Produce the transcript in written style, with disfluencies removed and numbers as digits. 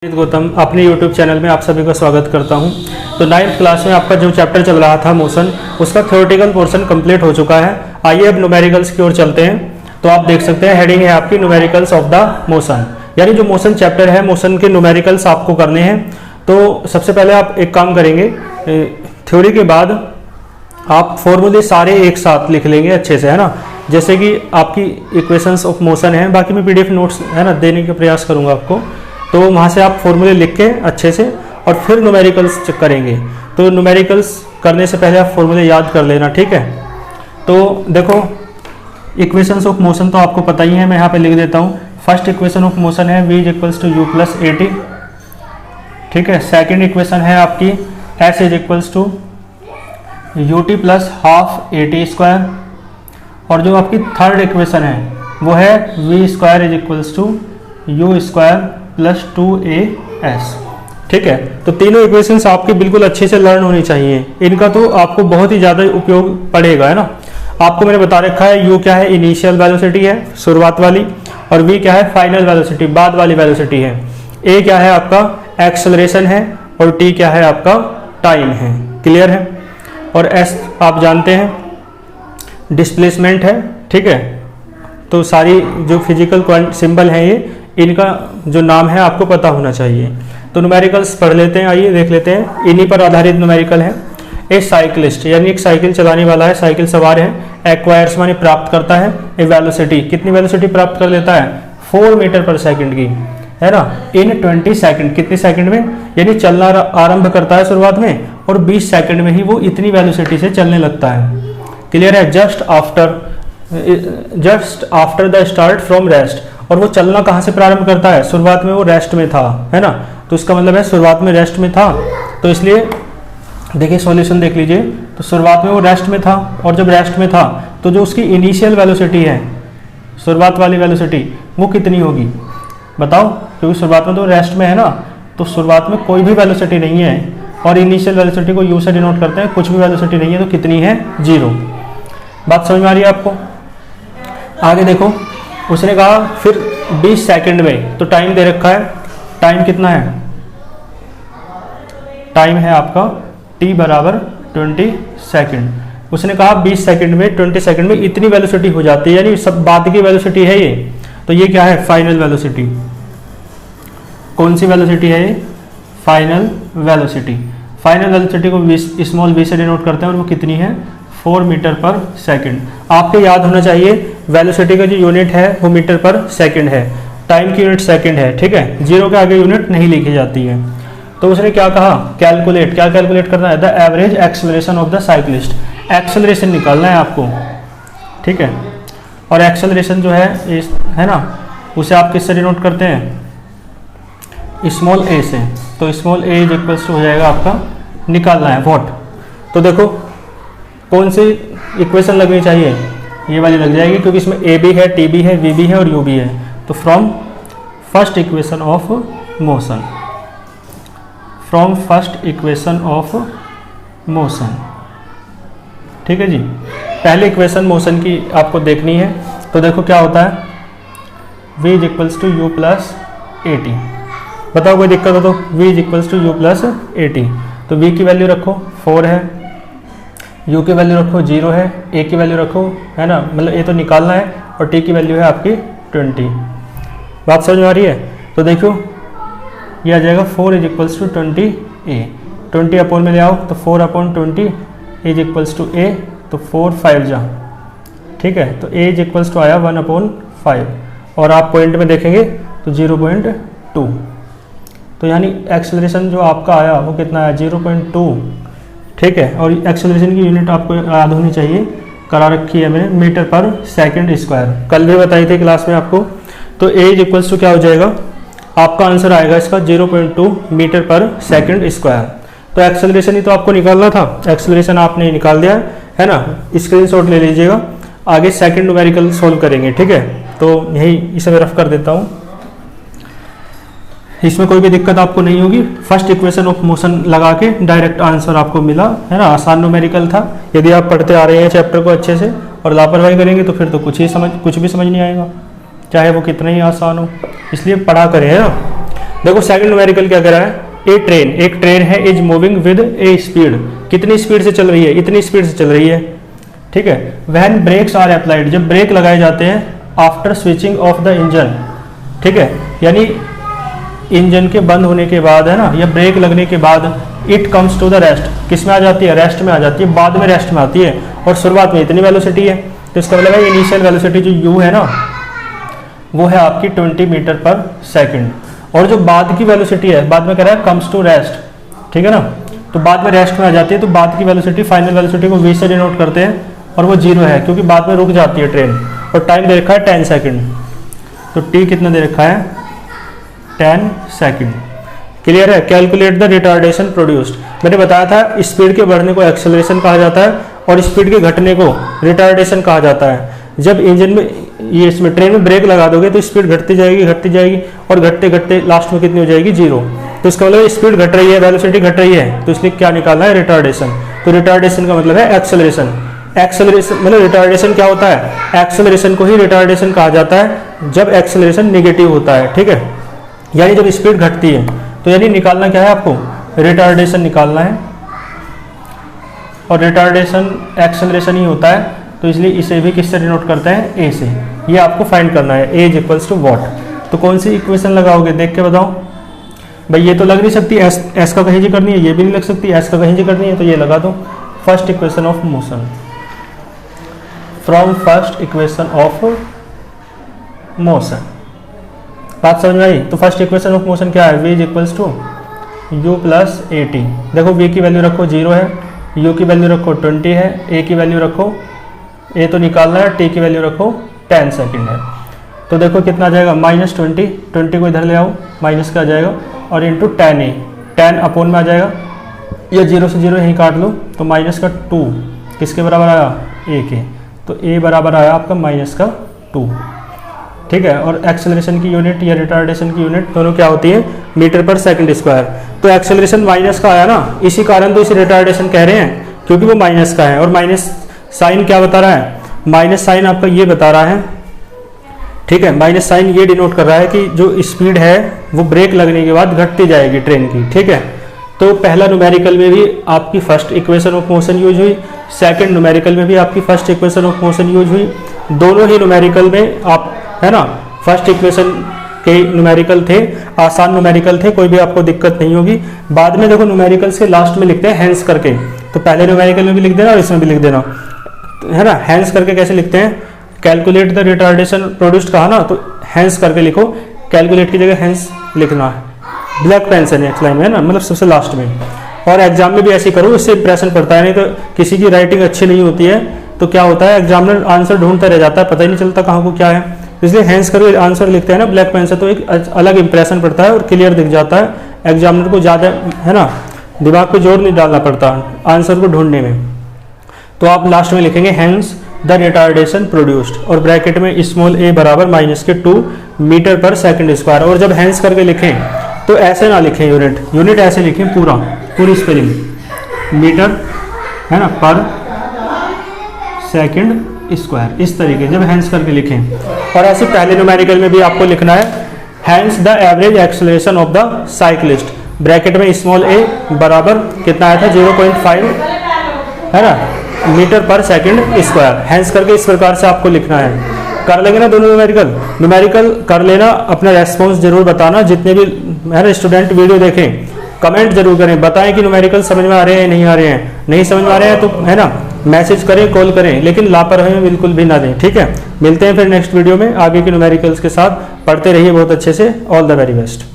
गौतम अपने YouTube channel में आप सभी का स्वागत करता हूं। तो 9th क्लास में आपका जो चैप्टर चल रहा था मोशन, उसका थ्योरेटिकल पोर्शन कंप्लीट हो चुका है। आइए अब न्यूमेरिकल्स की ओर चलते हैं। तो आप देख सकते हैं हेडिंग है आपकी न्यूमेरिकल्स ऑफ द मोशन, यानी जो मोशन चैप्टर है मोशन के न्यूमेरिकल्स आपको करने हैं। तो सबसे पहले आप एक काम करेंगे, थ्योरी के बाद आप फॉर्मूले सारे एक साथ लिख लेंगे अच्छे से, है ना। जैसे कि आपकी इक्वेशंस ऑफ मोशन है, बाकी मैं PDF नोट्स है ना देने का प्रयास करूँगा आपको। तो वहाँ से आप फॉर्मूले लिख के अच्छे से और फिर न्यूमेरिकल्स करेंगे। तो न्यूमेरिकल्स करने से पहले आप फॉर्मूले याद कर लेना, ठीक है। तो देखो इक्वेशंस ऑफ मोशन तो आपको पता ही है, मैं यहाँ पे लिख देता हूँ। फर्स्ट इक्वेशन ऑफ मोशन है v equals to u plus a t, ठीक है। सेकेंड इक्वेशन है आपकी s is equals to u t plus half a t square, और जो आपकी थर्ड इक्वेशन है वो है v square is equals to u square plus 2as, ठीक है। तो तीनों इक्वेशंस आपके बिल्कुल अच्छे से लर्न होनी चाहिए, इनका तो आपको बहुत ही ज़्यादा उपयोग पड़ेगा, है ना। आपको मैंने बता रखा है u क्या है, इनिशियल वेलोसिटी है शुरुआत वाली, और v क्या है, फाइनल वेलोसिटी बाद वाली वेलोसिटी है। a क्या है आपका एक्सेलरेशन है, और t क्या है आपका टाइम है, क्लियर है। और s आप जानते हैं डिस्प्लेसमेंट है, ठीक है। तो सारी जो फिजिकल सिंबल हैं ये, इनका जो नाम है आपको पता होना चाहिए। तो न्यूमेरिकल्स पढ़ लेते हैं, आइए देख लेते हैं। इन्हीं पर आधारित न्यूमेरिकल है। ए साइकिलिस्ट यानी एक साइकिल चलाने वाला है, साइकिल सवार है, एक्वायर्स माने प्राप्त करता है ए वेलोसिटी, कितनी वेलोसिटी प्राप्त कर लेता है 4 मीटर पर सेकंड की, है ना, इन 20 सेकंड, कितने सेकंड में, यानी चलना आरंभ करता है शुरुआत में और 20 सेकंड में ही वो इतनी वेलोसिटी से चलने लगता है, क्लियर है। Just after the start from rest, और वो चलना कहाँ से प्रारंभ करता है, शुरुआत में वो रेस्ट में था, है ना। तो इसका मतलब है शुरुआत में रेस्ट में था, तो इसलिए देखिए सॉल्यूशन देख लीजिए। तो शुरुआत में वो रेस्ट में था, और जब रेस्ट में था तो जो उसकी इनिशियल वेलोसिटी है, शुरुआत वाली वेलोसिटी, वो कितनी होगी बताओ, क्योंकि शुरुआत में तो रेस्ट में है ना, तो शुरुआत में कोई भी वेलोसिटी नहीं है, और इनिशियल वेलोसिटी को यू से डिनोट करते हैं, कुछ भी वेलोसिटी नहीं है, तो कितनी है 0। बात समझ में आ रही है आपको। आगे देखो, उसने कहा फिर 20 सेकंड में, तो टाइम दे रखा है, टाइम कितना है, टाइम है आपका t बराबर 20 सेकंड। उसने कहा 20 सेकंड में 20 सेकंड में इतनी वेलोसिटी हो जाती है, यानी सब बाद की वेलोसिटी है ये। तो ये क्या है, फाइनल वेलोसिटी। कौन सी वेलोसिटी है ये, फाइनल वेलोसिटी। फाइनल वेलोसिटी को स्मॉल v से डिनोट करते हैं, और वो कितनी है 4 मीटर पर सेकंड। आपको याद होना चाहिए वेलोसिटी का जो यूनिट है वो मीटर पर सेकंड है, टाइम की यूनिट सेकंड है, ठीक है। 0 के आगे यूनिट नहीं लिखी जाती है। तो उसने क्या कहा, कैलकुलेट, क्या कैलकुलेट करना है, the average acceleration of the cyclist, acceleration निकालना है आपको, ठीक है। और एक्सेलरेशन जो है ना, उसे आप किससे डिनोट करते हैं, स्मॉल a से। तो small a is equals to हो जाएगा आपका, निकालना है वॉट। तो देखो कौन सी इक्वेशन लगनी चाहिए, ये वाली लग जाएगी, क्योंकि इसमें a भी है, t भी है, v भी है और u भी है। तो from first equation of motion, from first equation of motion, ठीक है जी। पहले इक्वेशन मोशन की आपको देखनी है। तो देखो क्या होता है, v is equals to u plus a t. बताओ कोई दिक्कत हो तो, v is equals to u plus a t. तो v की वैल्यू रखो 4 है, u की वैल्यू रखो 0 है, a की वैल्यू रखो, है ना, मतलब a तो निकालना है, और t की वैल्यू है आपकी 20। बात समझ में आ रही है। तो देखो ये आ जाएगा 4 is equals to 20a, 20 upon में ले आओ, तो 4 upon 20 is equals to a, तो 4 5 जा, ठीक है। तो a इज इक्वल्स टू आया 1 अपॉन 5, और आप पॉइंट में देखेंगे तो 0.2। तो यानी एक्सेलरेशन जो आपका आया वो कितना है 0.2, ठीक है। और एक्सेलरेशन की यूनिट आपको याद होनी चाहिए, करा रखी है मैंने, मीटर पर सेकंड स्क्वायर, कल भी बताई थी क्लास में आपको। तो a इज इक्वल्स टू क्या हो जाएगा, आपका आंसर आएगा इसका 0.2 मीटर पर सेकंड स्क्वायर। तो एक्सेलरेशन ही तो आपको निकालना था, एक्सेलरेशन आपने निकाल दिया है ना, स्क्रीनशॉट ले लीजिएगा। आगे सेकंड न्यूमेरिकल सोल्व करेंगे, ठीक है। तो यही इसे मैं रफ कर देता हूँ, इसमें कोई भी दिक्कत आपको नहीं होगी। फर्स्ट इक्वेशन ऑफ मोशन लगा के डायरेक्ट आंसर आपको मिला, है ना, आसान न्यूमेरिकल था। यदि आप पढ़ते आ रहे हैं चैप्टर को अच्छे से और लापरवाही करेंगे तो फिर तो कुछ भी समझ नहीं आएगा, चाहे वो कितना ही आसान हो, इसलिए पढ़ा करें, है ना। देखो सेकंड न्यूमेरिकल क्या कह रहा है, एक ट्रेन है is moving with A speed, कितनी स्पीड से चल रही है, इतनी स्पीड से चल रही है, ठीक है। व्हेन ब्रेक्स आर अप्लाइड, जब ब्रेक लगाए जाते हैं, after switching off the engine, ठीक है, यानी इंजन के बंद होने के बाद है ना, या ब्रेक लगने के बाद, it comes to the rest, किस में आ जाती है, रेस्ट में आ जाती है, बाद में रेस्ट में आती है, और शुरुआत में इतनी वेलोसिटी है, तो इसका मतलब है इनिशियल वेलोसिटी जो u है ना, वो है आपकी 20 मीटर पर सेकंड, और जो बाद की वेलोसिटी है, बाद में कह रहा है कम्स टू रेस्ट, ठीक है ना, तो बाद में रेस्ट में आ जाती है, तो बाद की वेलोसिटी, फाइनल वेलोसिटी को v से डिनोट करते हैं, और वो 0 है क्योंकि बाद में रुक जाती है ट्रेन, और टाइम दे रखा है 10 सेकंड, तो t कितना दे रखा है, 10 सेकंड। क्लियर है। कैलकुलेट द रिटार्डेशन प्रोड्यूस्ड, मैंने बताया था स्पीड के बढ़ने को एक्सेलरेशन कहा जाता है, और स्पीड के घटने को रिटार्डेशन कहा जाता है। जब इंजन में ये इसमें ट्रेन में ब्रेक लगा दोगे तो स्पीड घटती जाएगी, और घटते घटते लास्ट में कितनी हो जाएगी, 0। तो इसका मतलब स्पीड घट रही है, वेलोसिटी घट रही है, तो इसलिए क्या निकालना है, रिटार्डेशन। तो रिटार्डेशन का मतलब है एक्सेलरेशन। एक्सेलरेशन मतलब रिटार्डेशन क्या होता है, एक्सेलरेशन को ही रिटार्डेशन कहा जाता है जब एक्सेलरेशन नेगेटिव होता है, ठीक है, यानी जब स्पीड घटती है। तो यानी निकालना क्या है आपको, रिटार्डेशन निकालना है, और रिटार्डेशन एक्सेलरेशन ही होता है, तो इसलिए इसे भी किससे डिनोट करते हैं, ए से। ये आपको फाइंड करना है, ए इज इक्वल्स टू वॉट। तो कौन सी इक्वेशन लगाओगे, देख के बताओ भाई। ये तो लग नहीं सकती, एस का कहीं जी करनी है, ये भी नहीं लग सकती, एस का कहीं जी करनी है, तो ये लगा दो। First equation of motion, from first equation of motion, बात समझ में आई। तो फर्स्ट इक्वेशन ऑफ मोशन क्या है, v is equals to u plus a t. देखो v की वैल्यू रखो 0 है, u की वैल्यू रखो 20 है, a की वैल्यू रखो, a तो निकालना है, t की वैल्यू रखो 10 सेकंड है। तो देखो कितना आ जाएगा, -20 को इधर ले आओ, माइनस का आ जाएगा, और इंटू 10a, 10 अपोन में आ जाएगा, या 0 से 0 यहीं काट लो, तो -2 किसके बराबर आया, a के। तो a बराबर आया आपका -2, ठीक है। और एक्सेलरेशन की यूनिट या रिटार्डेशन की यूनिट दोनों क्या होती है, मीटर पर सेकंड स्क्वायर। तो एक्सेलरेशन माइनस का आया ना, इसी कारण तो इसे रिटार्डेशन कह रहे हैं, क्योंकि वो माइनस का है। और माइनस साइन क्या बता रहा है, माइनस साइन आपका ये बता रहा है, ठीक है, माइनस साइन ये डिनोट कर रहा है कि जो स्पीड है वो ब्रेक लगने के बाद घटती जाएगी ट्रेन की, ठीक है। तो पहला न्यूमेरिकल में भी आपकी first equation of motion use हुई, सेकंड न्यूमेरिकल में भी आपकी first equation of motion use हुई। दोनों ही न्यूमेरिकल में आप, है ना, फर्स्ट इक्वेशन के न्यूमेरिकल थे, आसान न्यूमेरिकल थे, कोई भी आपको दिक्कत नहीं होगी। बाद में देखो न्यूमेरिकल्स के लास्ट में लिखते हैं हैंस करके, तो पहले न्यूमेरिकल में भी लिख देना और इसमें भी लिख देना, है ना। हैंस करके कैसे लिखते हैं, कैलकुलेट द रिटार्डेशन प्रोड्यूस्ड कहा ना, तो हैंस करके लिखो, कैलकुलेट की जगह हैंस लिखना है, ब्लैक पेन से नेक्स्ट लाइन में, है ना, मतलब सबसे लास्ट में। और एग्जाम में भी ऐसे करो, इससे इंप्रेशन पड़ता है, नहीं तो किसी की राइटिंग अच्छी नहीं होती है तो क्या होता है, एग्जामिनर आंसर ढूंढता रह जाता है, पता ही नहीं चलता कहाँ को क्या है। इसलिए हैंस करके आंसर लिखते हैं ना ब्लैक पेन से, तो एक अलग इंप्रेशन पड़ता है और क्लियर दिख जाता है, एग्जामिनर को ज़्यादा, है ना, दिमाग पे जोर नहीं डालना पड़ता आंसर को ढूंढने में। तो आप लास्ट में लिखेंगे हैंस द रिटार्डेशन प्रोड्यूस्ड, और ब्रैकेट में स्मॉल a बराबर -2 मीटर पर सेकंड स्क्वायर। और जब हैंस करके लिखें तो ऐसे ना लिखें, यूनिट ऐसे लिखें, पूरी स्पेलिंग, मीटर, है ना, पर सेकंड स्क्वायर, इस तरीके जब हैंस करके लिखें। और ऐसे पहले न्यूमेरिकल में भी आपको लिखना है hence the average acceleration of the cyclist, bracket में स्मॉल a बराबर कितना आया था, 0.5, है ना, मीटर पर सेकंड स्क्वायर। हैंस करके इस प्रकार से आपको लिखना है। कर लेंगे ना दोनों न्यूमेरिकल कर लेना। अपना रेस्पॉन्स जरूर बताना, जितने भी, है ना, स्टूडेंट वीडियो देखें, कमेंट जरूर करें, बताएं कि न्यूमेरिकल समझ में आ रहे हैं नहीं आ रहे हैं। नहीं समझ में आ रहे हैं तो, है ना, मैसेज करें, कॉल करें, लेकिन लापरवाही बिल्कुल भी ना दें, ठीक है। मिलते हैं फिर नेक्स्ट वीडियो में आगे के न्यूमेरिकल्स के साथ। पढ़ते रहिए बहुत अच्छे से। All the very best.